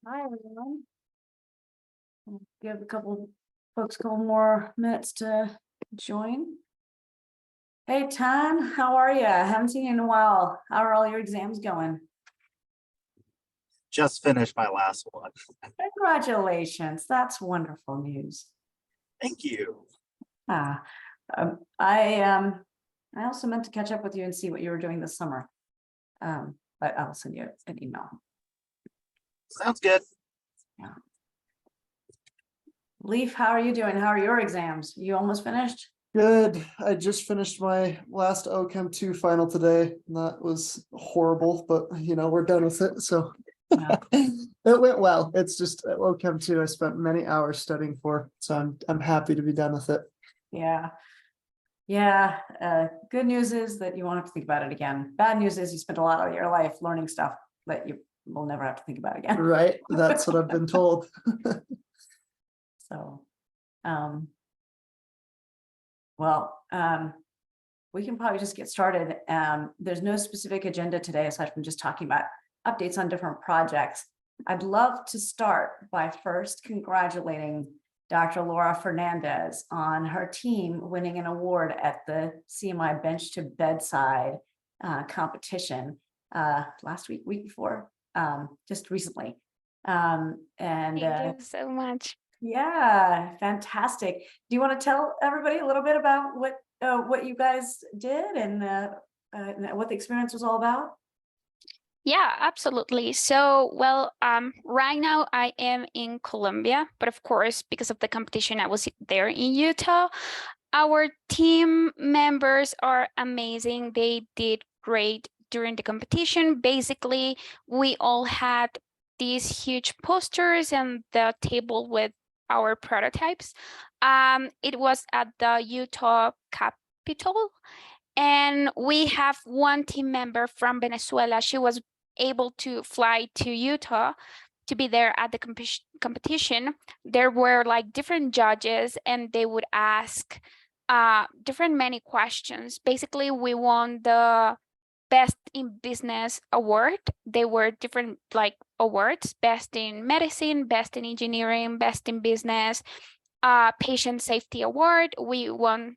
Hi, everyone. I'll give a couple folks a couple more minutes to join. Hey, Tan, how are you? I haven't seen you in a while. How are all your exams going? Just finished my last one. Congratulations. That's wonderful news. Thank you. Ah, I also meant to catch up with you and see what you were doing this summer. But I'll send you an email. Sounds good. Leaf, how are you doing? How are your exams? You almost finished? Good. I just finished my last OChem 2 final today. And that was horrible, but we're done with it. So Yeah. it went well. It's just OChem 2 I spent many hours studying for. So I'm happy to be done with it. Yeah. Yeah. Good news is that you won't have to think about it again. Bad news is you spent a lot of your life learning stuff that you will never have to think about again. Right. That's what I've been told. So, well, we can probably just get started. There's no specific agenda today aside from just talking about updates on different projects. I'd love to start by first congratulating Dr. Laura Fernandez on her team winning an award at the CMI Bench to Bedside competition last week before, just recently. Thank you so much. Yeah, fantastic. Do you want to tell everybody a little bit about what you guys did and what the experience was all about? Yeah, absolutely. So, well, right now I am in Colombia, but of course, because of the competition, I was there in Utah. Our team members are amazing. They did great during the competition. Basically, we all had these huge posters and the table with our prototypes. It was at the Utah Capitol, and we have one team member from Venezuela. She was able to fly to Utah to be there at the competition. There were like different judges, and they would ask many questions. Basically, we won the Best in Business award. They were different like awards: Best in Medicine, Best in Engineering, Best in Business, Patient Safety Award. We won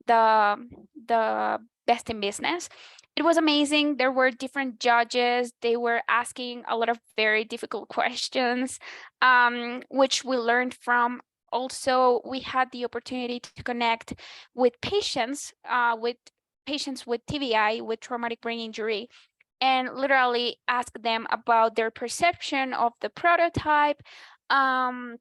the Best in Business. It was amazing. There were different judges. They were asking a lot of very difficult questions, which we learned from. Also, we had the opportunity to connect with patients with TBI, with traumatic brain injury, and literally ask them about their perception of the prototype. And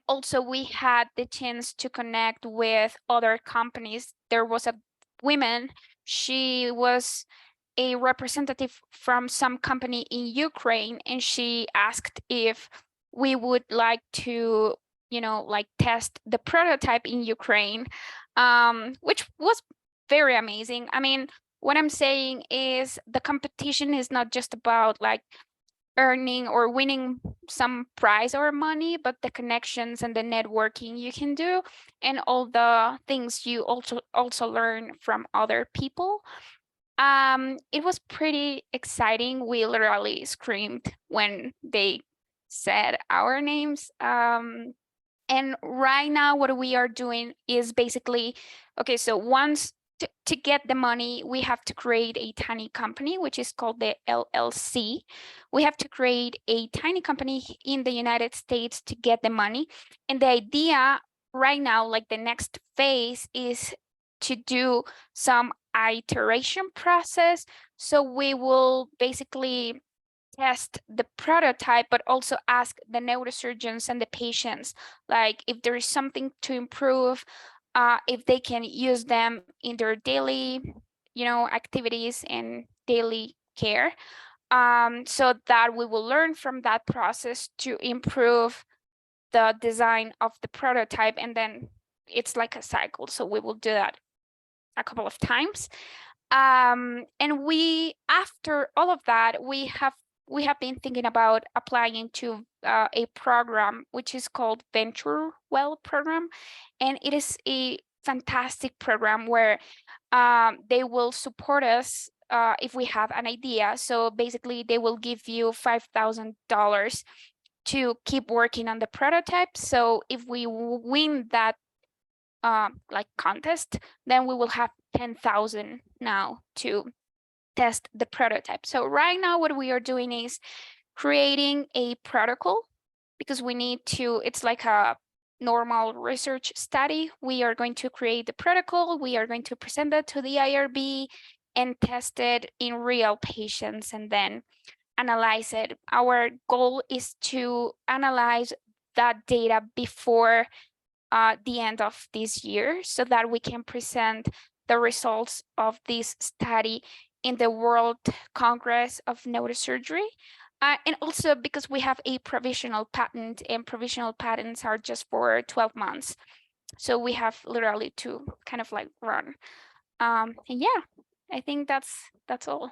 also we had the chance to connect with other companies. There was a woman, she was a representative from some company in Ukraine, and she asked if we would like to, test the prototype in Ukraine, which was very amazing. I mean, what I'm saying is the competition is not just about like earning or winning some prize or money, but the connections and the networking you can do, and all the things you also learn from other people. It was pretty exciting. We literally screamed when they said our names. And right now what we are doing is basically, okay, so once to get the money, we have to create a tiny company, which is called the LLC. We have to create a tiny company in the United States to get the money. And the idea right now, like the next phase, is to do some iteration process. So we will basically test the prototype, but also ask the neurosurgeons and the patients, like if there is something to improve, if they can use them in their daily, activities and daily care. So that we will learn from that process to improve the design of the prototype, and then it's like a cycle. So we will do that a couple of times. And after all of that, we have been thinking about applying to a program which is called Venture Well program, and it is a fantastic program where they will support us if we have an idea. So basically, they will give you $5,000 to keep working on the prototype. So if we win that like contest, then we will have 10,000 now to test the prototype. So right now what we are doing is creating a protocol, because we need to, it's like a normal research study. We are going to create the protocol, we are going to present that to the IRB and test it in real patients and then analyze it. Our goal is to analyze that data before the end of this year, so that we can present the results of this study in the World Congress of Neurosurgery. And also because we have a provisional patent, and provisional patents are just for 12 months. So we have literally to kind of like run. And yeah, I think that's all.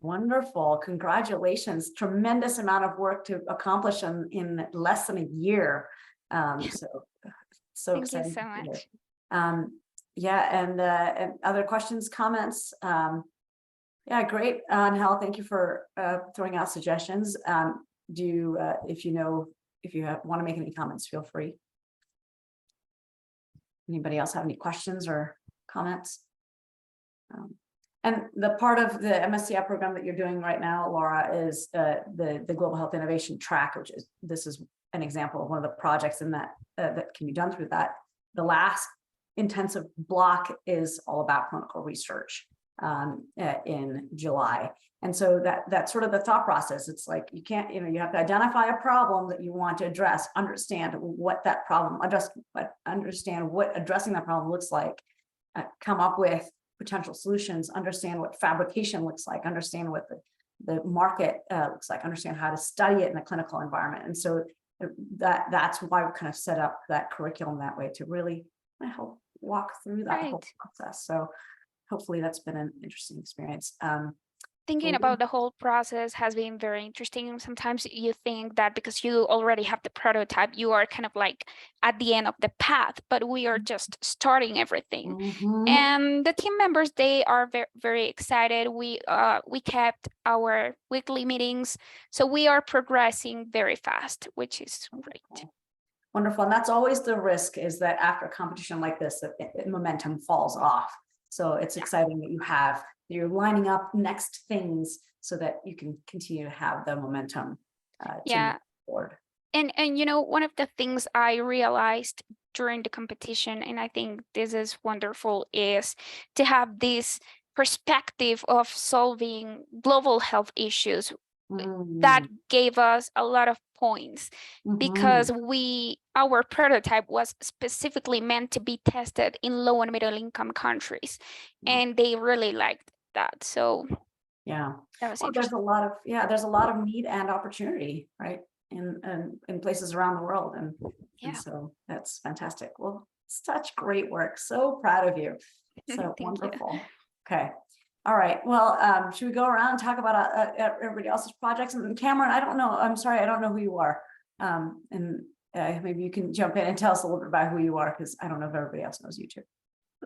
Wonderful. Congratulations. Tremendous amount of work to accomplish in less than a year. So Thank you exciting. so to hear. much. Yeah, and other questions, comments? Yeah, great. Angel, thank you for throwing out suggestions. If you want to make any comments, feel free. Anybody else have any questions or comments? And the part of the MSCI program that you're doing right now, Laura, is the Global Health Innovation Track, which is, this is an example of one of the projects in that that can be done through that. The last intensive block is all about clinical research in July. And so that's sort of the thought process. It's like, you can't, you have to identify a problem that you want to address, understand what that problem, understand what addressing that problem looks like, come up with potential solutions, understand what fabrication looks like, understand what the market looks like, understand how to study it in a clinical environment. And so that's why we kind of set up that curriculum that way, to really help walk through that whole process. So hopefully that's been an interesting experience. Thinking about the whole process has been very interesting. Sometimes you think that because you already have the prototype, you are kind of like at the end of the path, but we are just starting everything. And the team members, they are very, very excited. We kept our weekly meetings, so we are progressing very fast, which is great. Wonderful. And that's always the risk, is that after a competition like this, that momentum falls off. So it's exciting that you're lining up next things so that you can continue to have the momentum to move forward. And one of the things I realized during the competition, and I think this is wonderful, is to have this perspective of solving global health issues. That gave us a lot of points, because our prototype was specifically meant to be tested in low and middle income countries, and they really liked that. So yeah, that was there's a lot of need and opportunity, right, in places around the world, and so that's fantastic. Well, such great work. So proud of you. So wonderful. Okay. All right. Well, should we go around and talk about everybody else's projects? And Cameron, I don't know. I'm sorry, I don't know who you are. And maybe you can jump in and tell us a little bit about who you are, because I don't know if everybody else knows you too.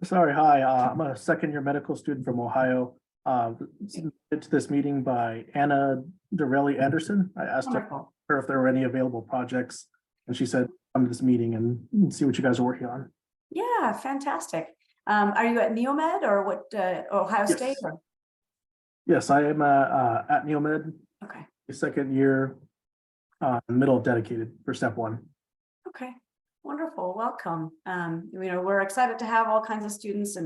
Sorry. Hi. I'm a second-year medical student from Ohio. Invited to this meeting by Anna Dorelli Anderson. I asked her if there were any available projects, and she said, "Come to this meeting and see what you guys are working on." Yeah, fantastic. Are you at Neomed or what? Ohio State? Or? Yes, I am at Neomed. Okay. Second year, middle of dedicated for step one. Okay, wonderful. Welcome. We're excited to have all kinds of students,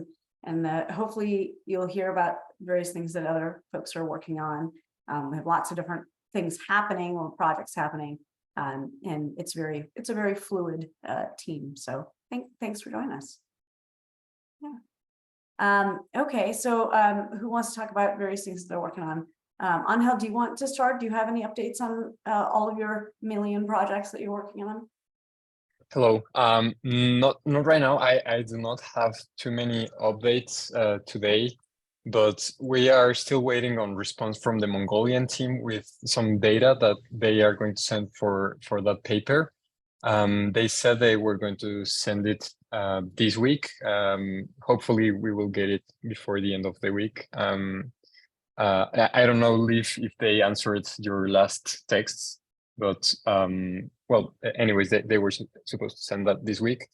and hopefully you'll hear about various things that other folks are working on. We have lots of different things happening or projects happening, and it's a very fluid team. So thanks for joining us. Yeah. Okay, so who wants to talk about various things that they're working on? Angel, do you want to start? Do you have any updates on all of your million projects that you're working on? Hello. Not right now. I do not have too many updates today, but we are still waiting on response from the Mongolian team with some data that they are going to send for that paper. They said they were going to send it this week. Hopefully we will get it before the end of the week. I don't know, Leaf, if they answered your last texts, but well, anyways, they were supposed to send that this week.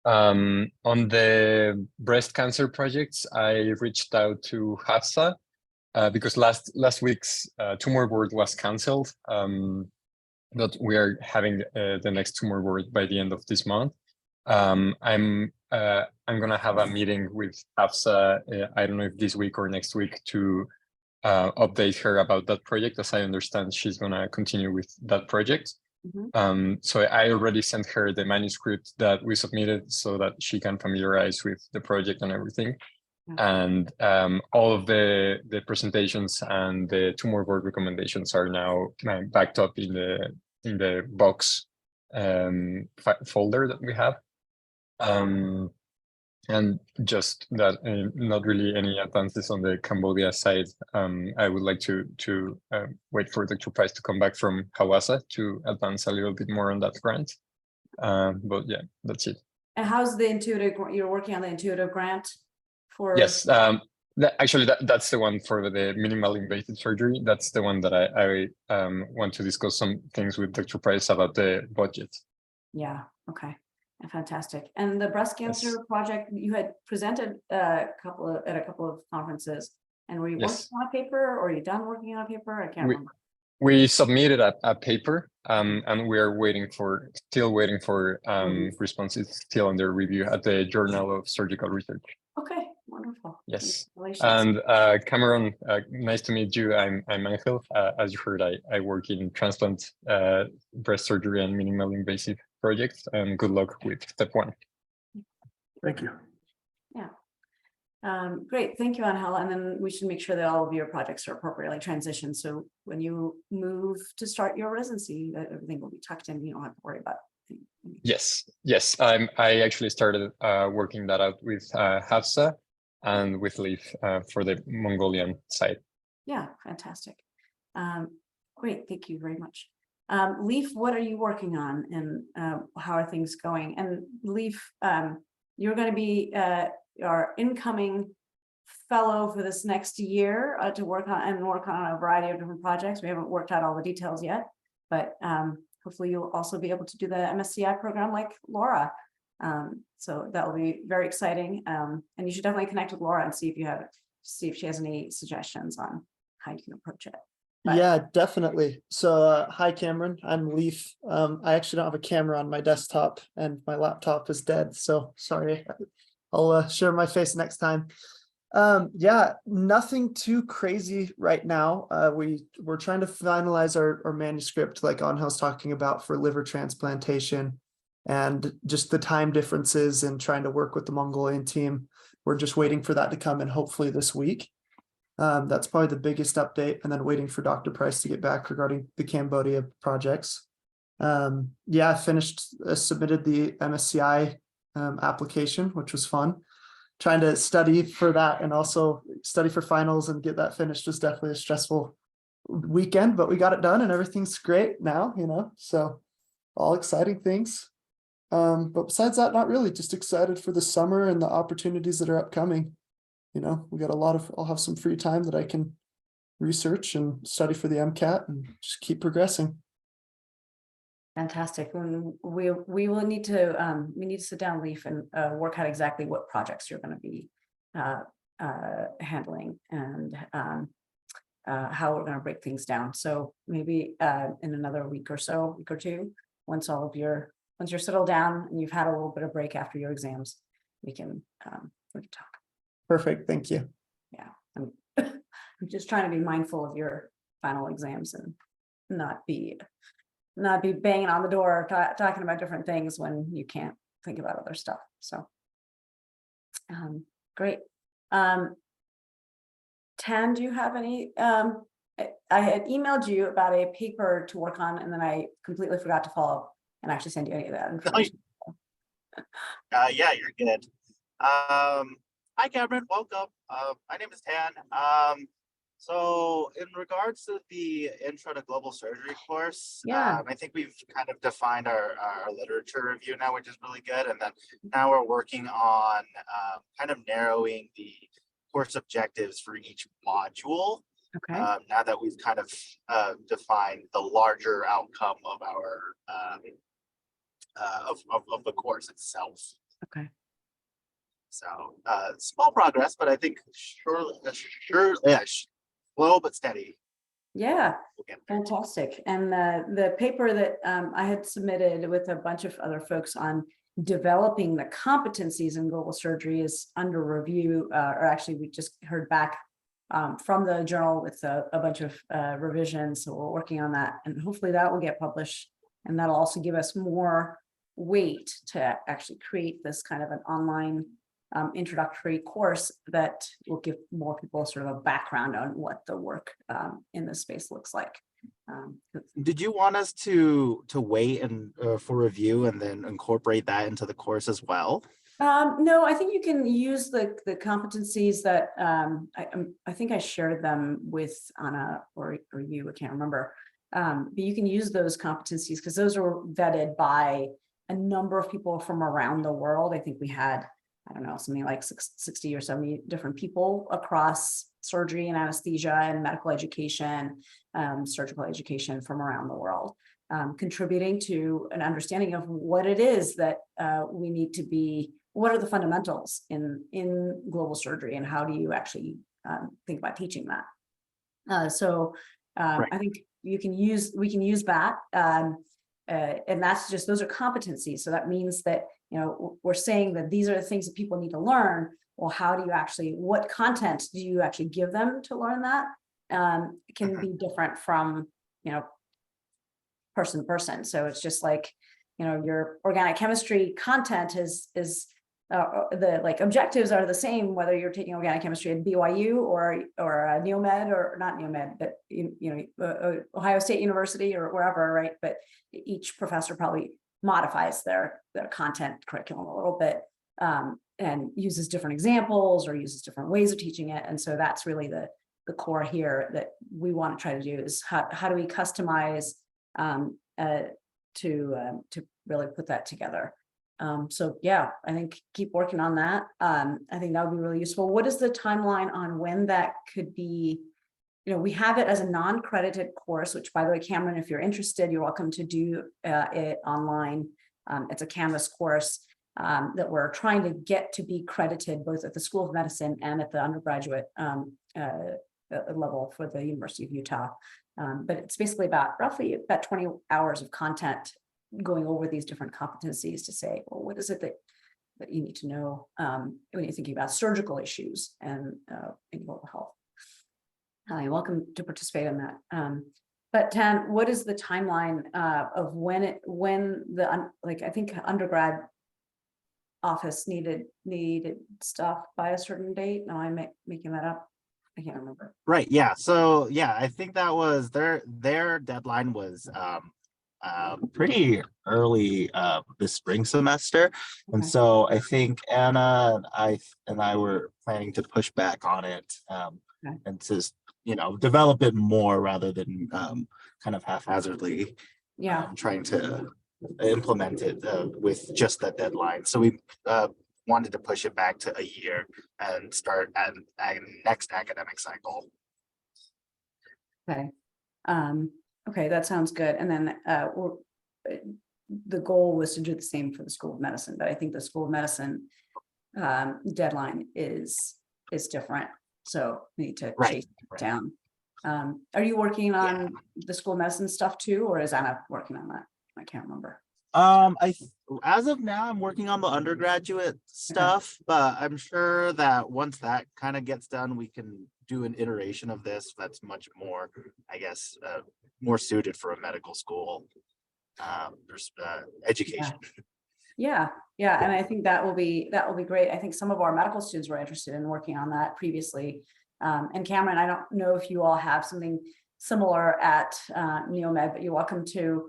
On the breast cancer projects, I reached out to Hafsa because last week's tumor board was canceled. But we are having the next tumor board by the end of this month. I'm gonna have a meeting with Hafsa. I don't know if this week or next week to update her about that project. As I understand, she's gonna continue with that project. So I already sent her the manuscript that we submitted so that she can familiarize with the project and everything. And all of the presentations and the tumor board recommendations are now backed up in the box folder that we have. And just that, not really any advances on the Cambodia side. I would like to wait for Dr. Price to come back from Hawassa to advance a little bit more on that grant. But yeah, that's it. And how's the intuitive, you're working on the intuitive grant for? Yes, actually that's the one for the minimal invasive surgery. That's the one that I want to discuss some things with Dr. Price about the budget. Yeah, okay, fantastic. And the breast cancer project, you had presented at a couple of conferences, and were you working on a paper, or are you done working on a paper? I can't remember. We submitted a paper, and we're still waiting for responses, still under review at the Journal of Surgical Research. Okay, wonderful. Yes, and Cameron, nice to meet you. I'm Angel. As you heard, I work in transplant, breast surgery, and minimal invasive projects. And good luck with step 1. Thank you. Yeah. Great, thank you, Angel. And then we should make sure that all of your projects are appropriately transitioned. So when you move to start your residency, that everything will be tucked in. You don't have to worry about it. Yes. I actually started working that out with Hafsa and with Leaf for the Mongolian side. Yeah, fantastic. Great, thank you very much. Leaf, what are you working on, and how are things going? And Leaf, you're going to be our incoming fellow for this next year to work on a variety of different projects. We haven't worked out all the details yet, but hopefully you'll also be able to do the MSCI program like Laura. So that will be very exciting. And you should definitely connect with Laura and see if she has any suggestions on how you can approach it. But yeah, definitely. So hi, Cameron, I'm Leaf. I actually don't have a camera on my desktop and my laptop is dead. So sorry, I'll share my face next time. Yeah, nothing too crazy right now. We're trying to finalize our manuscript, like Angel's talking about, for liver transplantation, and just the time differences and trying to work with the Mongolian team. We're just waiting for that to come in, hopefully this week. That's probably the biggest update, and then waiting for Dr. Price to get back regarding the Cambodia projects. Yeah, I submitted the MSCI application, which was fun. Trying to study for that and also study for finals and get that finished was definitely a stressful weekend, but we got it done and everything's great now, so all exciting things. But besides that, not really, just excited for the summer and the opportunities that are upcoming. We got I'll have some free time that I can research and study for the MCAT and just keep progressing. Fantastic. We will need to sit down, Leaf, and work out exactly what projects you're going to be handling, and how we're going to break things down. So maybe in another week or two, once you're settled down and you've had a little bit of break after your exams, we can talk. Perfect. Thank you. Yeah, I'm just trying to be mindful of your final exams and not be banging on the door talking about different things when you can't think about other stuff. So great. Tan, do you have any? I had emailed you about a paper to work on, and then I completely forgot to follow up and actually send you any of that information. Yeah, you're good. Hi, Cameron. Welcome. My name is Tan. So in regards to the Intro to Global Surgery course, I think we've kind of defined our literature review now, which is really good. And then now we're working on kind of narrowing the course objectives for each module. Okay, now that we've kind of defined the larger outcome of our of the course itself. okay. So small progress, but I think slow but steady. Yeah, We'll get there. fantastic. And the paper that I had submitted with a bunch of other folks on developing the competencies in global surgery is under review, or actually we just heard back from the journal with a bunch of revisions. So we're working on that, and hopefully that will get published. And that'll also give us more weight to actually create this kind of an online introductory course that will give more people sort of a background on what the work in this space looks like. Did you want us to wait and for review and then incorporate that into the course as well? No, I think you can use the competencies that I think I shared them with Anna or you, I can't remember. But you can use those competencies because those are vetted by a number of people from around the world. I think we had, I don't know, something like 60 or 70 different people across surgery and anesthesia and medical education, surgical education from around the world, contributing to an understanding of what it is that we need to be, what are the fundamentals in global surgery and how do you actually think about teaching that? Right. I think we can use that. And that's just, those are competencies. So that means that, you know, we're saying that these are the things that people need to learn. Well, how do you actually, what content do you actually give them to learn that? It can be different from, you know, person to person. So it's just like, you know, your organic chemistry content is the like objectives are the same, whether you're taking organic chemistry at BYU or Neomed or not Neomed, but Ohio State University or wherever, right? But each professor probably modifies their content curriculum a little bit and uses different examples or uses different ways of teaching it. And so that's really the core here that we want to try to do is how do we customize to really put that together. So yeah, I think keep working on that. I think that would be really useful. What is the timeline on when that could be? You know, we have it as a non-credited course, which by the way, Cameron, if you're interested, you're welcome to do it online. It's a Canvas course that we're trying to get to be credited both at the School of Medicine and at the undergraduate level for the University of Utah. But it's basically roughly about 20 hours of content going over these different competencies to say, well, what is it that you need to know when you're thinking about surgical issues and in global health. You're welcome to participate in that. But Tan, what is the timeline of when the I think undergrad office needed stuff by a certain date? No, I'm making that up. I can't remember. Right. Yeah. So yeah, I think that was their deadline was pretty early this spring semester. And Okay. so I think Anna and I were planning to push back on it Okay. and to, you know, develop it more rather than kind of haphazardly trying to implement it with just that deadline. So we wanted to push it back to a year and start at next academic cycle. Okay. Okay, that sounds good. And then the goal was to do the same for the School of Medicine, but I think the School of Medicine deadline is different. So we need to chase it down. Are you working on the School of Medicine stuff too, or is Anna working on that? I can't remember. As of now, I'm working on the undergraduate stuff, but I'm sure that once that kind of gets done, we can do an iteration of this that's much more, I guess, more suited for a medical school education. Yeah, and I think that will be great. I think some of our medical students were interested in working on that previously. And Cameron, I don't know if you all have something similar at Neomed, but you're welcome to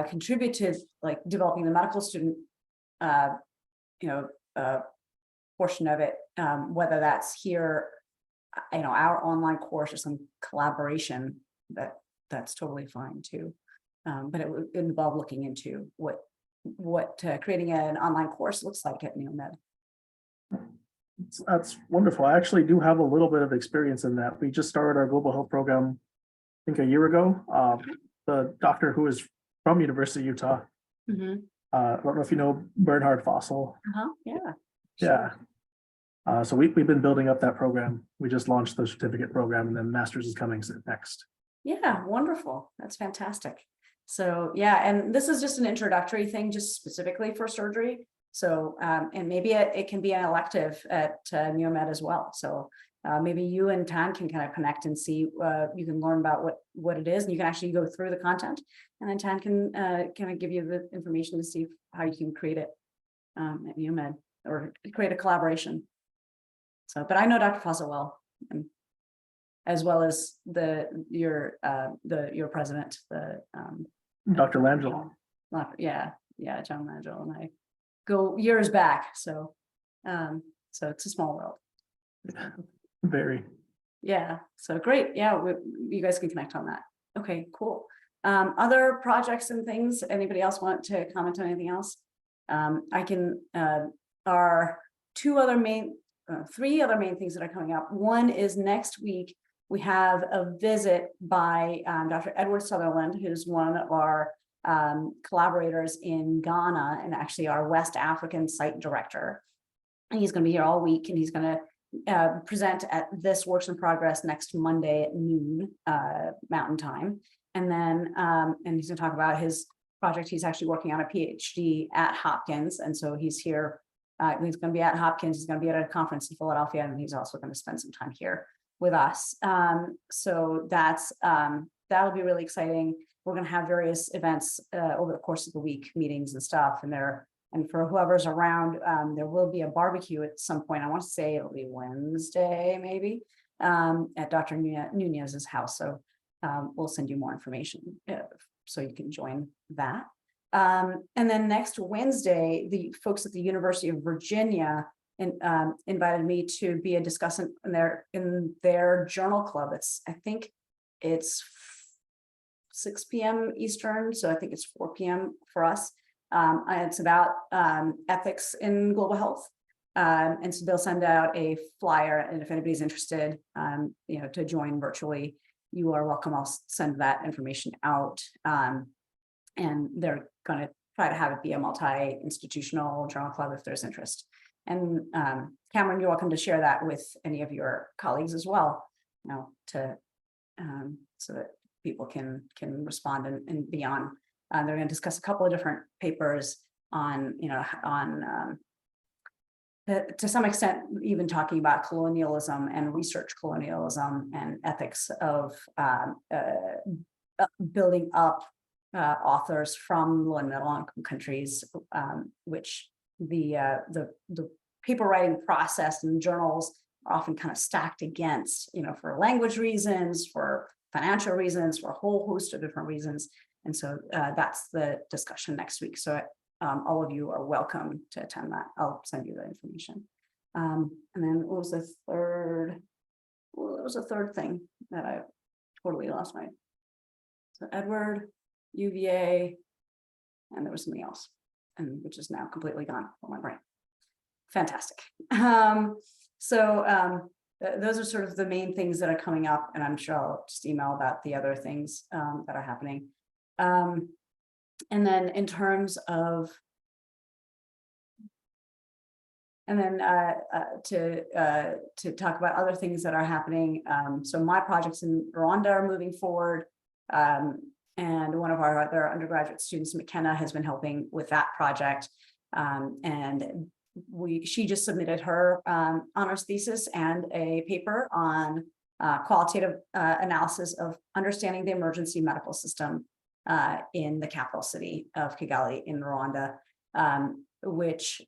contribute to like developing the medical student, portion of it, whether that's here, our online course or some collaboration. That's totally fine too. But it would involve looking into what creating an online course looks like at Neomed. That's wonderful. I actually do have a little bit of experience in that. We just started our global health program, I think a year ago. The doctor who is from University of Utah, Mhm. I don't know if you know Bernhard Fossil. Yeah. Yeah. So we've been building up that program. We just launched the certificate program and then master's is coming next. Yeah, wonderful. That's fantastic. So, yeah, and this is just an introductory thing, just specifically for surgery. So, and maybe it can be an elective at Neomed as well. So maybe you and Tan can kind of connect and see, you can learn about what it is, and you can actually go through the content. And then Tan can kind of give you the information to see how you can create it at Neomed or create a collaboration. So, but I know Dr. Fossil well, and as well as your president, Dr. Langell. yeah, John Langell, and I go years back. So, so it's a small world. Very. Yeah. So great. Yeah, you guys can connect on that. Okay, cool. Other projects and things. Anybody else want to comment on anything else? I can. Our three other main things that are coming up. One is next week. We have a visit by Dr. Edward Sutherland, who's one of our collaborators in Ghana and actually our West African site director. And he's going to be here all week, and he's going to present at this Works in Progress next Monday at noon Mountain Time. And then and he's going to talk about his project. He's actually working on a PhD at Hopkins. And so he's here. He's going to be at Hopkins. He's going to be at a conference in Philadelphia, and he's also going to spend some time here with us. So that's that'll be really exciting. We're going to have various events over the course of the week, meetings and stuff. And for whoever's around, there will be a barbecue at some point. I want to say it'll be Wednesday, maybe, at Dr. Nunez's house. So we'll send you more information so you can join that. And then next Wednesday, the folks at the University of Virginia invited me to be a discussant in their journal club. I think it's 6 p.m. Eastern, so I think it's 4 p.m. for us. And it's about ethics in global health. And so they'll send out a flyer, and if anybody's interested, to join virtually, you are welcome. I'll send that information out. And they're going to try to have it be a multi-institutional journal club if there's interest. And Cameron, you're welcome to share that with any of your colleagues as well, so that people can respond and be on. They're going to discuss a couple of different papers on, to some extent, even talking about colonialism and research colonialism and ethics of building up authors from low and middle income countries, which the paper writing process and journals are often kind of stacked against, for language reasons, for financial reasons, for a whole host of different reasons. And so that's the discussion next week. So all of you are welcome to attend that. I'll send you the information. And then what was the third? Well, there was a third thing that I totally lost my. So Edward, UVA, and there was something else, and which is now completely gone from my brain. Fantastic. Those are sort of the main things that are coming up, and I'm sure I'll just email about the other things that are happening. And then in terms of, to talk about other things that are happening. So my projects in Rwanda are moving forward. And one of our other undergraduate students, McKenna, has been helping with that project. And she just submitted her honors thesis and a paper on qualitative analysis of understanding the emergency medical system in the capital city of Kigali in Rwanda, which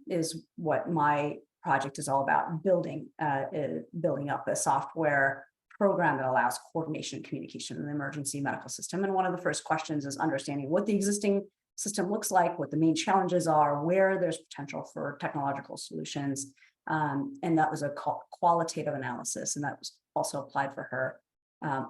is what my project is all about, building up a software program that allows coordination and communication in the emergency medical system. And one of the first questions is understanding what the existing system looks like, what the main challenges are, where there's potential for technological solutions. And that was a qualitative analysis, and that was also applied for her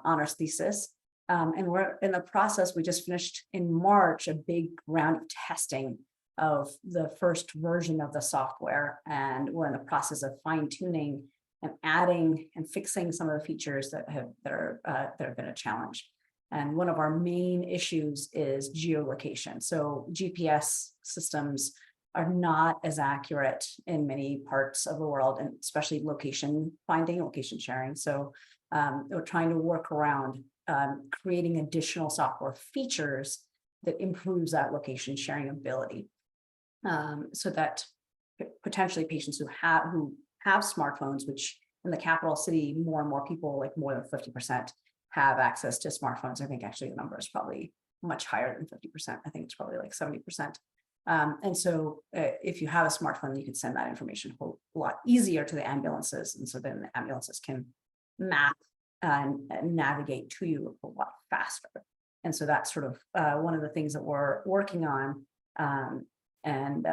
honors thesis. And we're in the process, we just finished in March a big round of testing of the first version of the software, and we're in the process of fine tuning and adding and fixing some of the features that have been a challenge. And one of our main issues is geolocation. So GPS systems are not as accurate in many parts of the world, and especially location finding, location sharing. So we're trying to work around creating additional software features that improves that location sharing ability, so that potentially patients who have smartphones, which in the capital city, more and more people, like more than 50%, have access to smartphones. I think actually the number is probably much higher than 50%. I think it's probably like 70%. And so if you have a smartphone, you can send that information a lot easier to the ambulances. And so then the ambulances can map and navigate to you a lot faster. And so that's sort of one of the things that we're working on. And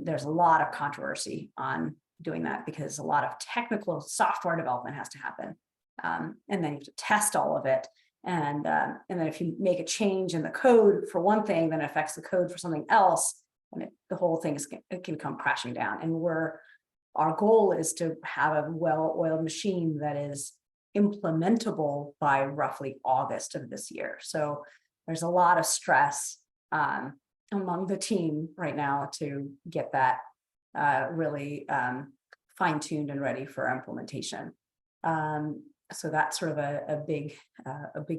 there's a lot of controversy on doing that because a lot of technical software development has to happen. And then you have to test all of it. And then if you make a change in the code for one thing, then it affects the code for something else. And the whole thing can come crashing down. And our goal is to have a well-oiled machine that is implementable by roughly August of this year. So there's a lot of stress among the team right now to get that really fine-tuned and ready for implementation. So that's sort of a big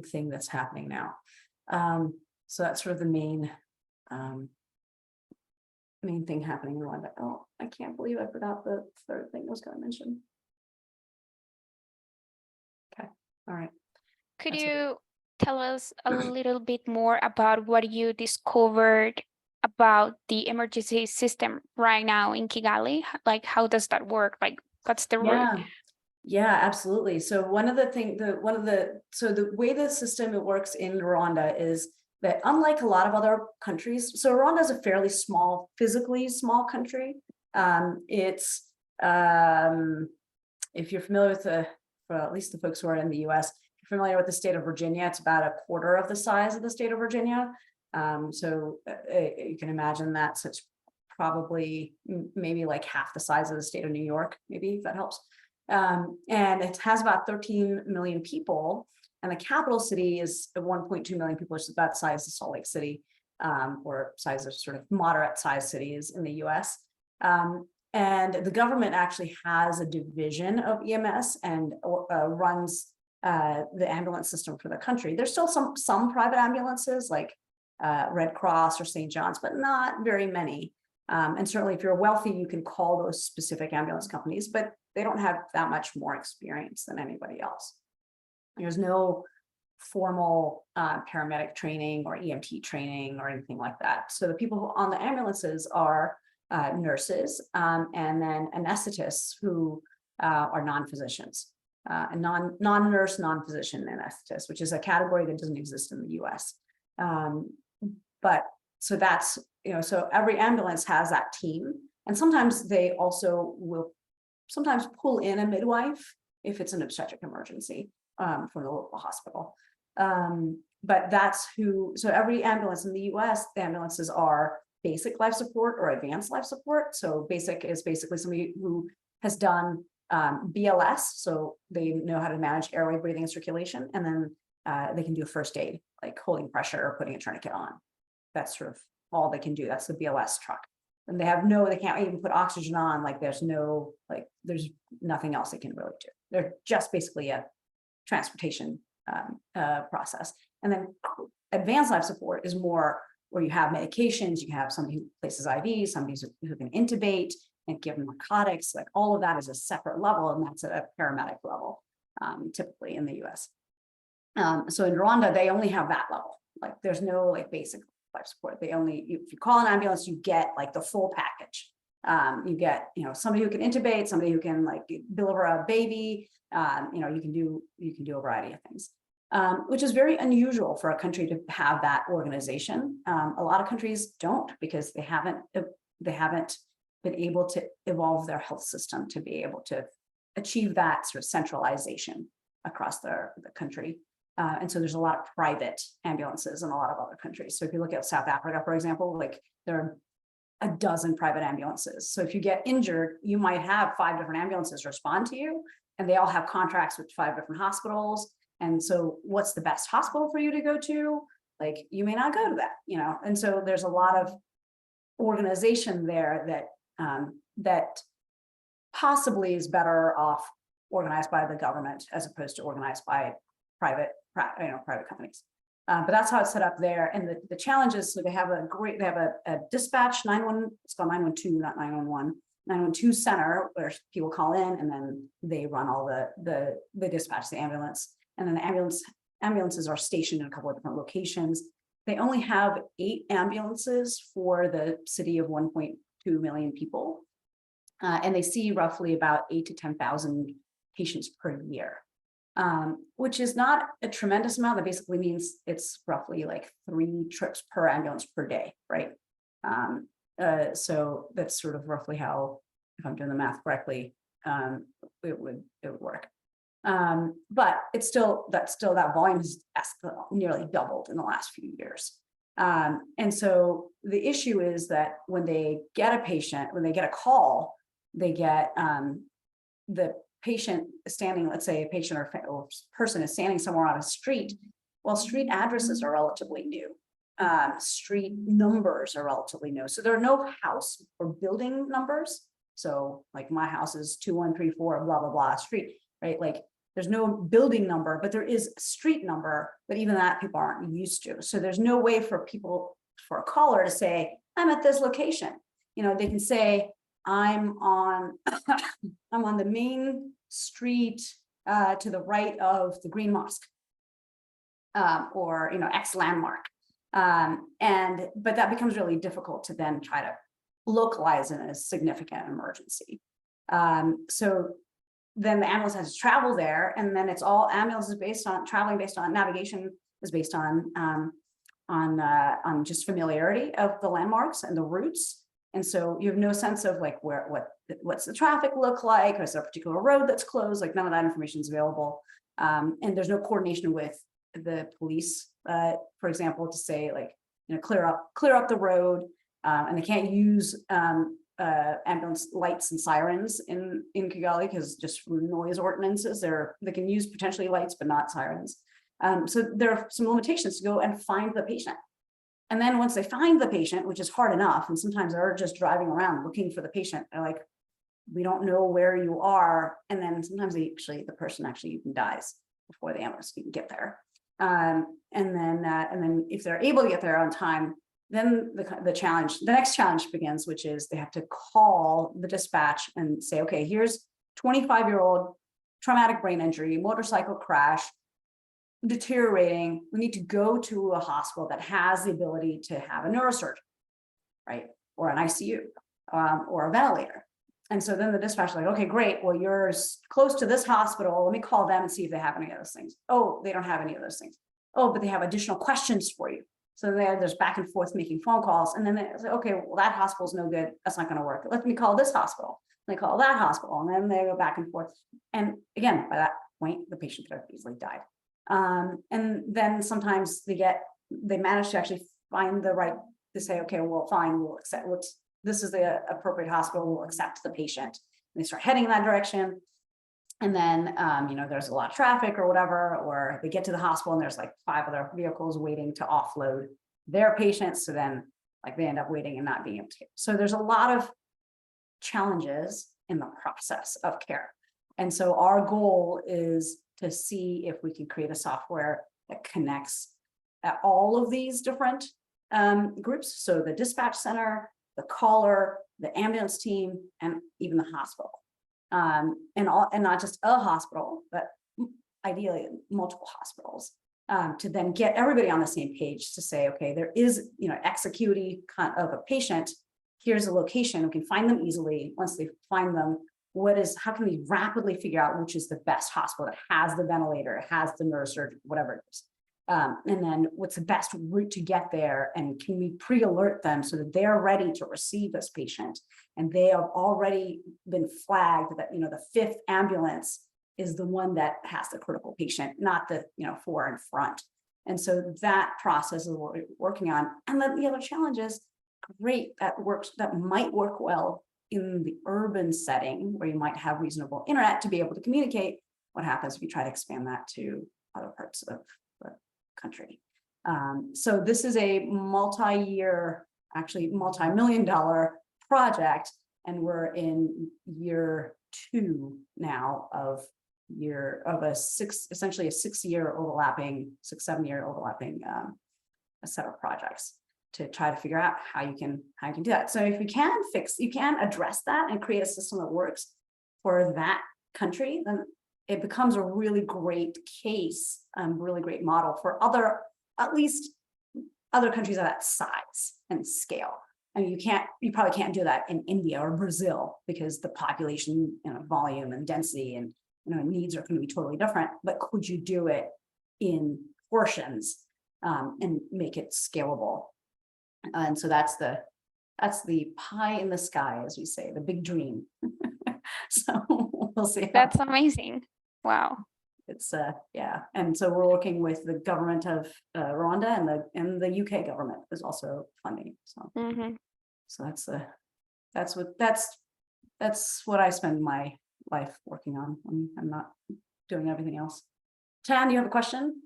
thing that's happening now. So that's sort of the main thing happening in Rwanda. Oh, I can't believe I forgot the third thing I was going to mention. Okay, all right. Could That's you tell us a little bit more about what you discovered about the emergency system right now in Kigali? Like, how does that work? Like, what's the route? Yeah, absolutely. So the way the system works in Rwanda is that unlike a lot of other countries, so Rwanda is a fairly physically small country. It's if you're familiar with well, at least the folks who are in the US, if you're familiar with the state of Virginia, it's about a quarter of the size of the state of Virginia. So you can imagine that. So it's probably maybe like half the size of the state of New York, maybe, if that helps. And it has about 13 million people, and the capital city is 1.2 million people, which is about the size of Salt Lake City, or size of sort of moderate sized cities in the US. And the government actually has a division of EMS and runs the ambulance system for the country. There's still some private ambulances like Red Cross or St. John's, but not very many. And certainly if you're wealthy, you can call those specific ambulance companies, but they don't have that much more experience than anybody else. There's no formal paramedic training or EMT training or anything like that. So the people on the ambulances are nurses and then anesthetists who are non-physicians, non-nurse, non-physician anesthetists, which is a category that doesn't exist in the US. But so that's, so every ambulance has that team. And sometimes they also will sometimes pull in a midwife if it's an obstetric emergency from the local hospital. But that's so every ambulance in the US, the ambulances are basic life support or advanced life support. So basic is basically somebody who has done BLS, so they know how to manage airway, breathing, and circulation, and then they can do first aid, like holding pressure or putting a tourniquet on. That's sort of all they can do. That's the BLS truck. And they can't even put oxygen on, like there's nothing else they can really do. They're just basically a transportation process. And then advanced life support is more where you have medications, you have somebody who places IVs, somebody who can intubate and give narcotics, like all of that is a separate level, and that's at a paramedic level, typically in the US. So in Rwanda, they only have that level. Like there's no like basic life support. If you call an ambulance, you get like the full package. You get, somebody who can intubate, somebody who can like deliver a baby. You can do a variety of things, which is very unusual for a country to have that organization. A lot of countries don't, because they haven't been able to evolve their health system to be able to achieve that sort of centralization across the country. And so there's a lot of private ambulances in a lot of other countries. So if you look at South Africa, for example, like there are a dozen private ambulances. So if you get injured, you might have 5 different ambulances respond to you, and they all have contracts with 5 different hospitals. And so what's the best hospital for you to go to? Like, you may not go to that, you know? And so there's a lot of organization there that, that possibly is better off organized by the government as opposed to organized by private companies. But that's how it's set up there. And the challenge is, so they have a dispatch 911, it's called 912, not 911, 912 center where people call in, and then they run all the dispatch, the ambulance. And then the ambulances are stationed in a couple of different locations. They only have 8 ambulances for the city of 1.2 million people. And they see roughly about 8,000 to 10,000 patients per year, which is not a tremendous amount. That basically means it's roughly like 3 trips per ambulance per day, right? So that's sort of roughly how, if I'm doing the math correctly, it would work. But it's still that volume has nearly doubled in the last few years. And so the issue is that when they get a patient, when they get a call, they get the patient standing, let's say a patient or person is standing somewhere on a street. Well, street addresses are relatively new. Street numbers are relatively new. So there are no house or building numbers. So like my house is 2134 blah, blah, blah street, right? Like there's no building number, but there is a street number, but even that people aren't used to. So there's no way for a caller to say, I'm at this location. You know, they can say, I'm on the main street to the right of the Green Mosque, or, you know, X landmark. But that becomes really difficult to then try to localize in a significant emergency. So then the ambulance has to travel there, and then it's all ambulance is based on traveling based on navigation is based on just familiarity of the landmarks and the routes. And so you have no sense of like what's the traffic look like, or is there a particular road that's closed? Like none of that information is available. And there's no coordination with the police, for example, to say like, you know, clear up the road, and they can't use ambulance lights and sirens in Kigali because just noise ordinances. They can use potentially lights, but not sirens. So there are some limitations to go and find the patient. And then once they find the patient, which is hard enough, and sometimes they're just driving around looking for the patient, they're like, we don't know where you are. And then sometimes the person actually even dies before the ambulance can get there. And then if they're able to get there on time, then the next challenge begins, which is they have to call the dispatch and say, okay, here's 25-year-old traumatic brain injury, motorcycle crash, deteriorating. We need to go to a hospital that has the ability to have a neurosurgeon, right? Or an ICU, or a ventilator. And so then the dispatch is like, okay, great. Well, you're close to this hospital. Let me call them and see if they have any of those things. Oh, they don't have any of those things. Oh, but they have additional questions for you. So there's back and forth making phone calls. And then they say, okay, well, that hospital's no good. That's not going to work. Let me call this hospital. They call that hospital. And then they go back and forth. And again, by that point, the patient could have easily died. And then sometimes they manage to actually find the right to say, okay, well, fine, we'll accept this is the appropriate hospital, we'll accept the patient. And they start heading in that direction. And then, you know, there's a lot of traffic or whatever, or they get to the hospital and there's like 5 other vehicles waiting to offload their patients. So then like they end up waiting and not being able to get. So there's a lot of challenges in the process of care. And so our goal is to see if we can create a software that connects all of these different groups. So the dispatch center, the caller, the ambulance team, and even the hospital. And not just a hospital, but ideally multiple hospitals, to then get everybody on the same page to say, okay, there is, you know, X acuity of a patient. Here's a location. We can find them easily. Once they find them, how can we rapidly figure out which is the best hospital that has the ventilator, has the neurosurgeon, whatever it is. And then what's the best route to get there? And can we pre-alert them so that they're ready to receive this patient? And they have already been flagged that, you know, the 5th ambulance is the one that has the critical patient, not the, you know, 4 in front. And so that process is what we're working on. And then the other challenge is great, that works, that might work well in the urban setting where you might have reasonable internet to be able to communicate. What happens if you try to expand that to other parts of the country? So this is a multi-year, actually multi-million-dollar project, and we're in year 2 now of essentially a 6-year overlapping, 6-7-year overlapping a set of projects to try to figure out how you can do that. So if you can address that and create a system that works for that country, then it becomes a really great case, really great model for at least other countries of that size and scale. And you probably can't do that in India or Brazil because the population, volume and density and needs are going to be totally different. But could you do it in portions and make it scalable? And so that's the pie in the sky, as we say, the big dream. So we'll see. That's amazing. Wow. It's yeah, and so we're working with the government of Rwanda, and the UK government is also funding. So so that's what I spend my life working on. I'm not doing everything else. Tan, you have a question?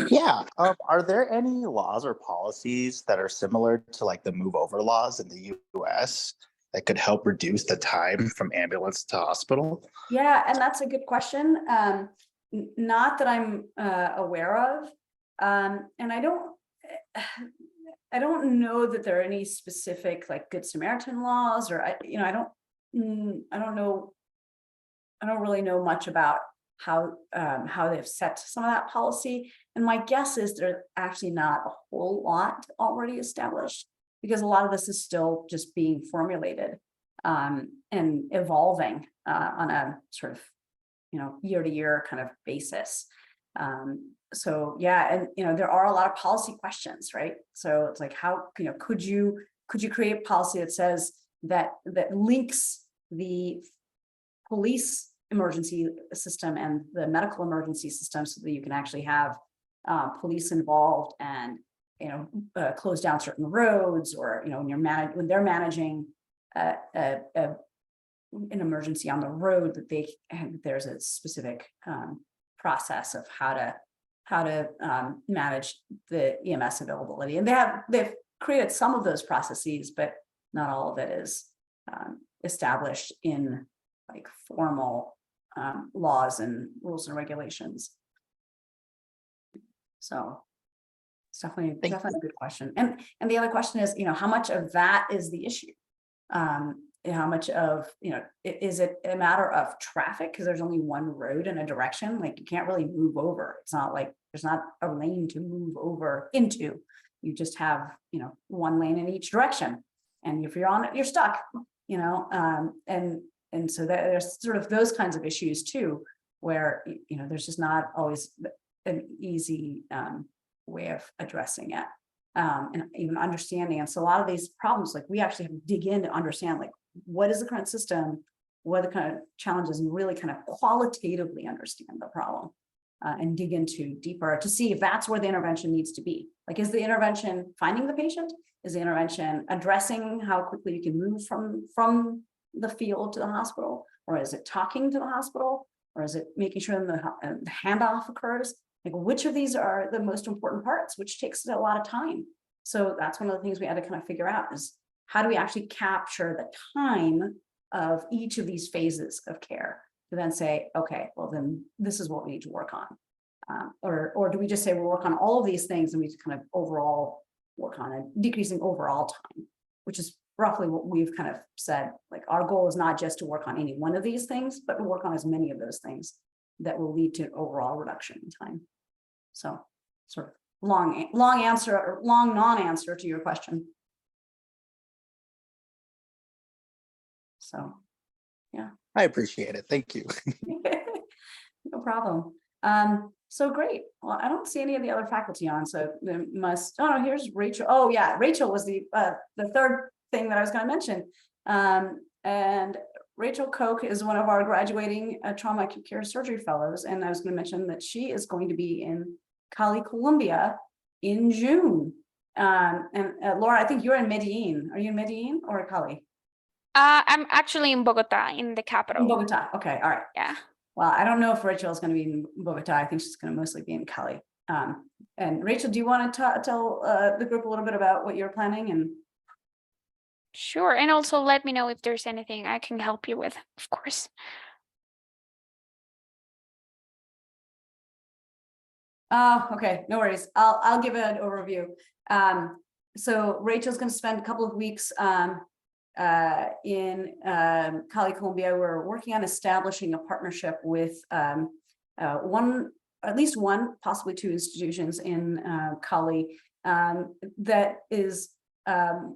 Yeah. Are there any laws or policies that are similar to like the move over laws in the US that could help reduce the time from ambulance to hospital? Yeah, and that's a good question. Not that I'm aware of, and I don't know that there are any specific like Good Samaritan laws, or I don't know. I don't really know much about how they've set some of that policy. And my guess is there's actually not a whole lot already established, because a lot of this is still just being formulated and evolving on a sort of year-to-year kind of basis. So yeah, and there are a lot of policy questions, right? So it's like, how could you create policy that says that links the police emergency system and the medical emergency system, so that you can actually have police involved and close down certain roads, or when they're managing an emergency on the road, that there's a specific process of how to manage the EMS availability. And they've created some of those processes, but not all of it is established in like formal laws and rules and regulations. So it's definitely a good question. And the other question is, how much of that is the issue? How much of, is it a matter of traffic? Because there's only one road in a direction, like you can't really move over. It's not like there's not a lane to move over into. You just have, one lane in each direction. And if you're on it, you're stuck, and so there's sort of those kinds of issues too, where, there's just not always an easy way of addressing it and even understanding. And so a lot of these problems, like we actually have to dig in to understand, like, what is the current system, what are the kind of challenges, and really kind of qualitatively understand the problem and dig into deeper to see if that's where the intervention needs to be. Like, is the intervention finding the patient? Is the intervention addressing how quickly you can move from the field to the hospital? Or is it talking to the hospital? Or is it making sure the handoff occurs? Like, which of these are the most important parts, which takes a lot of time? So that's one of the things we had to kind of figure out, is how do we actually capture the time of each of these phases of care to then say, okay, well, then this is what we need to work on. Or do we just say we'll work on all of these things and we kind of overall work on it, decreasing overall time, which is roughly what we've kind of said. Like, our goal is not just to work on any one of these things, but to work on as many of those things that will lead to an overall reduction in time. So sort of long answer, or long non-answer to your question. So, yeah. I appreciate it. Thank you. No problem. So great. Well, I don't see any of the other faculty on, so there must, oh no, here's Rachel. Oh yeah, Rachel was the third thing that I was going to mention. And Rachel Koch is one of our graduating trauma acute care surgery fellows. And I was going to mention that she is going to be in Cali, Colombia in June. And Laura, I think you're in Medellin. Are you in Medellin or Cali? I'm actually in Bogota, in the In capital. Bogota. Okay, all right. Yeah. Well, I don't know if Rachel is going to be in Bogota. I think she's going to mostly be in Cali. And Rachel, do you want to tell the group a little bit about what you're planning? And Sure. And also let me know if there's anything I can help you with, of course. okay, no worries. I'll give an overview. So Rachel's going to spend a couple of weeks in Cali, Colombia. We're working on establishing a partnership with at least one, possibly two institutions in Cali that is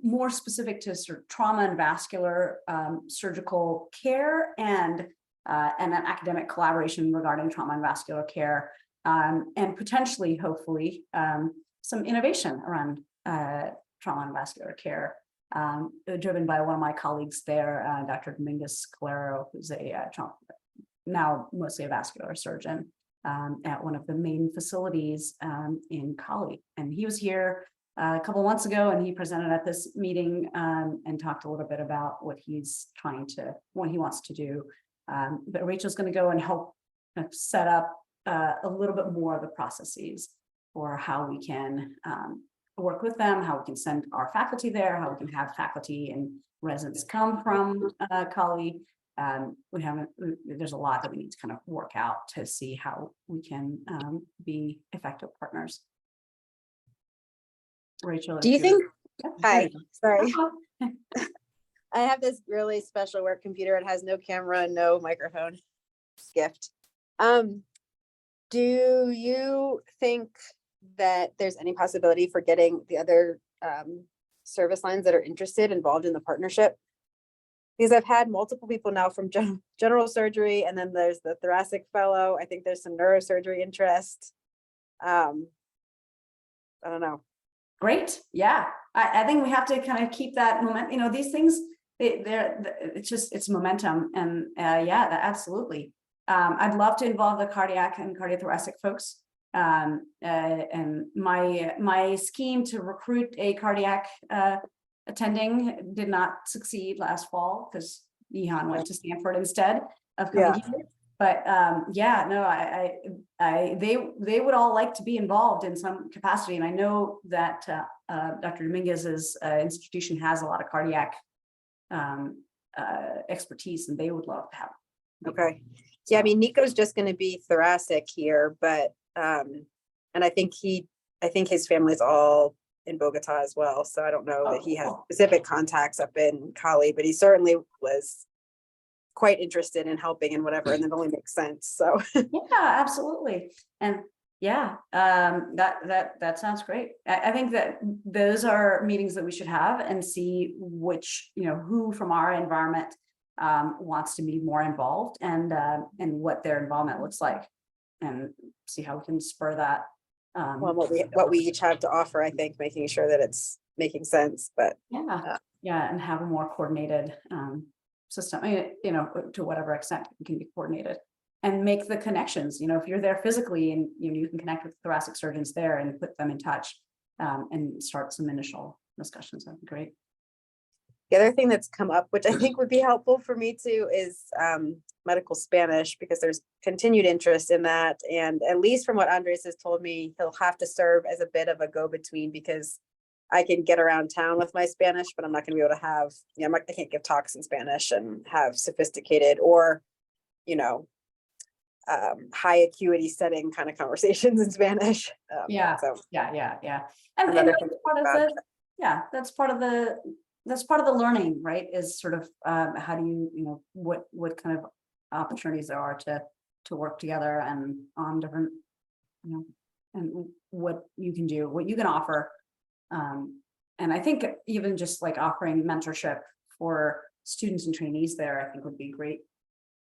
more specific to sort of trauma and vascular surgical care and an academic collaboration regarding trauma and vascular care, and potentially, hopefully, some innovation around trauma and vascular care, driven by one of my colleagues there, Dr. Dominguez Calero, who's a now mostly a vascular surgeon at one of the main facilities in Cali. And he was here a couple months ago, and he presented at this meeting and talked a little bit about what he wants to do. But Rachel's going to go and help set up a little bit more of the processes for how we can work with them, how we can send our faculty there, how we can have faculty and residents come from Cali. There's a lot that we need to kind of work out to see how we can be effective partners. Rachel, Do you think, Yeah, hi, sorry, Uh-huh. I have this really special work computer. It has no camera, no microphone. Gift. Do you think that there's any possibility for getting the other service lines that are interested involved in the partnership? Because I've had multiple people now from general surgery, and then there's the thoracic fellow. I think there's some neurosurgery interest. I don't know. Great. Yeah. I think we have to kind of keep that moment, these things, it's momentum. And yeah, absolutely. I'd love to involve the cardiac and cardiothoracic folks. And my scheme to recruit a cardiac attending did not succeed last fall because Ihan went to Stanford instead of coming here. But yeah, no, they would all like to be involved in some capacity, and I know that Dr. Dominguez's institution has a lot of cardiac expertise, and they would love to have. Okay. Yeah, I mean, Nico's just going to be thoracic here, but and I think his family's all in Bogota as well. So I don't know that he has specific contacts up in Cali, but he certainly was quite interested in helping and whatever, and it only makes sense. So Yeah, absolutely. And yeah, that sounds great. I think that those are meetings that we should have and see which, who from our environment wants to be more involved and what their involvement looks like, and see how we can spur that. well, what we each have to offer, I think, making sure that it's making sense. But Yeah, and have a more coordinated system, to whatever extent it can be coordinated, and make the connections. If you're there physically and you can connect with thoracic surgeons there and put them in touch and start some initial discussions. That'd be great. the other thing that's come up, which I think would be helpful for me too, is medical Spanish, because there's continued interest in that. And at least from what Andres has told me, he'll have to serve as a bit of a go-between, because I can get around town with my Spanish, but I'm not going to be able to have, I can't give talks in Spanish and have sophisticated or, high acuity setting kind of conversations in Spanish. Yeah. So Yeah. And Another that's thing to part of think that's part of the learning, right? Is sort of how do you, what kind of opportunities there are to work together and on different, and what you can do, what you can offer. And I think even just like offering mentorship for students and trainees there, I think would be great.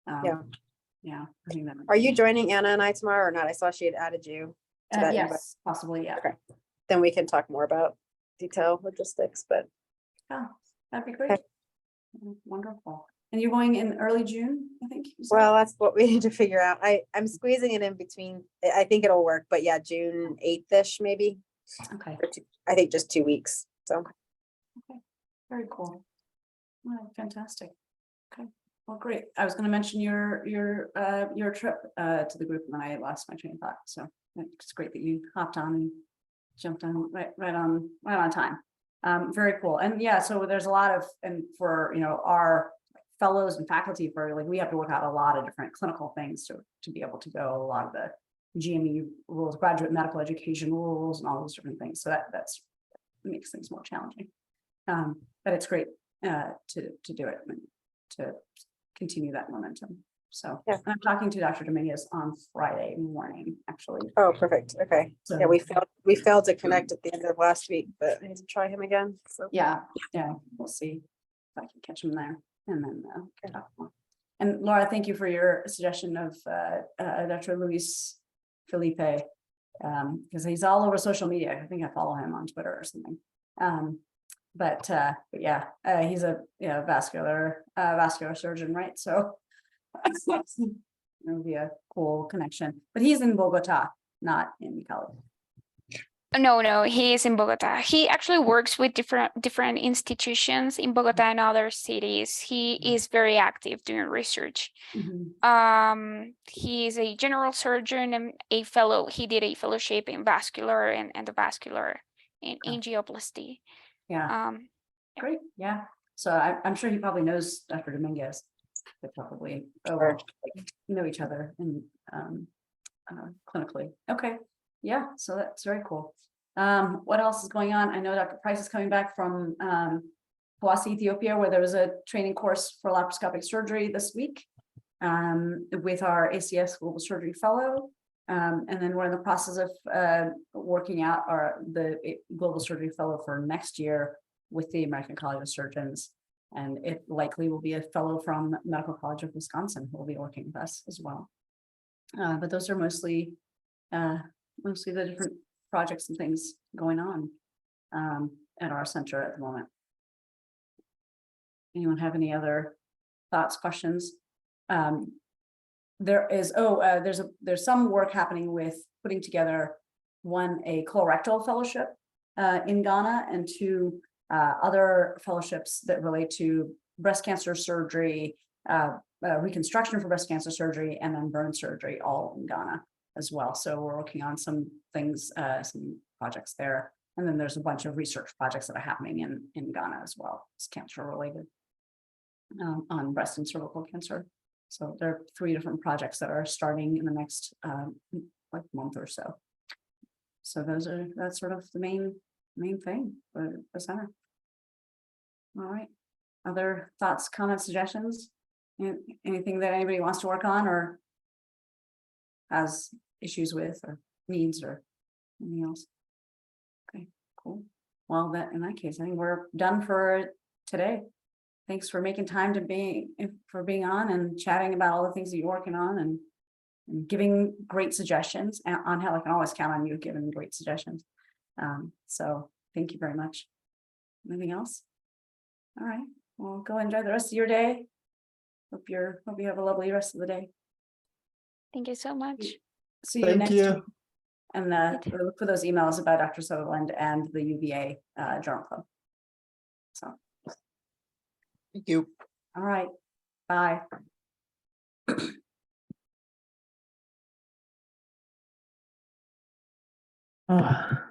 Yeah. I think that are you joining Anna and I tomorrow or not? I saw she had added you to that invite. yes, possibly. Yeah. Okay. Then we can talk more about detail logistics, but That'd be great. Okay. Wonderful. And you're going in early June, I think? you said? well, that's what we need to figure out. I'm squeezing it in between. I think it'll work, but yeah, June 8th-ish, maybe Okay, I think just 2 weeks, so. very cool. Well, fantastic. Okay, well, great. I was gonna mention your trip to the group and then I lost my train of thought, so it's great that you hopped on and jumped on right on time. Very cool. And yeah, so there's a lot of, and for, our fellows and faculty for, like, we have to work out a lot of different clinical things to be able to go, a lot of the GME rules, graduate medical education rules and all those different things. So that's makes things more challenging. But it's great to do it and to continue that momentum. So Yeah. and I'm talking to Dr. Dominguez on Friday morning, actually. Oh, perfect. Okay. So Yeah, we failed to connect at the end of last week, but I need to try him again. So yeah, we'll see if I can catch him there and then talk more. And Laura, thank you for your suggestion of Dr. Luis Felipe, because he's all over social media. I think I follow him on Twitter or something. But yeah, he's a vascular surgeon, right? So it'll be a cool connection. But he's in Bogota, not in Cali. No, he is in Bogota. He actually works with different institutions in Bogota and other cities. He is very active doing research. He is a general surgeon and a fellow. He did a fellowship in vascular and endovascular in angioplasty. Yeah. Great. Yeah. So I'm sure he probably knows Dr. Dominguez. They probably know each other and clinically. Okay. Yeah. So that's very cool. What else is going on? I know Dr. Price is coming back from Hawassa, Ethiopia, where there was a training course for laparoscopic surgery this week with our ACS Global Surgery Fellow. And then we're in the process of working out the Global Surgery Fellow for next year with the American College of Surgeons. And it likely will be a fellow from Medical College of Wisconsin who will be working with us as well. But those are mostly the different projects and things going on at our center at the moment. Anyone have any other thoughts, questions? There's some work happening with putting together a colorectal fellowship in Ghana and two other fellowships that relate to breast cancer surgery, reconstruction for breast cancer surgery, and then burn surgery, all in Ghana as well. So we're working on some things, some projects there. And then there's a bunch of research projects that are happening in Ghana as well. It's cancer related on breast and cervical cancer. So there are 3 different projects that are starting in the next month or so. So that's sort of the main thing for the center. All right. Other thoughts, comments, suggestions? Anything that anybody wants to work on or has issues with or needs or anything else? Okay, cool. Well, in that case, I think we're done for today. Thanks for making time for being on and chatting about all the things that you're working on and giving great suggestions on how I can always count on you giving great suggestions. So thank you very much. Anything else? All right. Well, go enjoy the rest of your day. Hope you have a lovely rest of the day. Thank you so much. See you Thank next you. week. And look for those emails about Dr. Sutherland and the UVA Journal Club. So. Thank you. All right. Bye. Ah.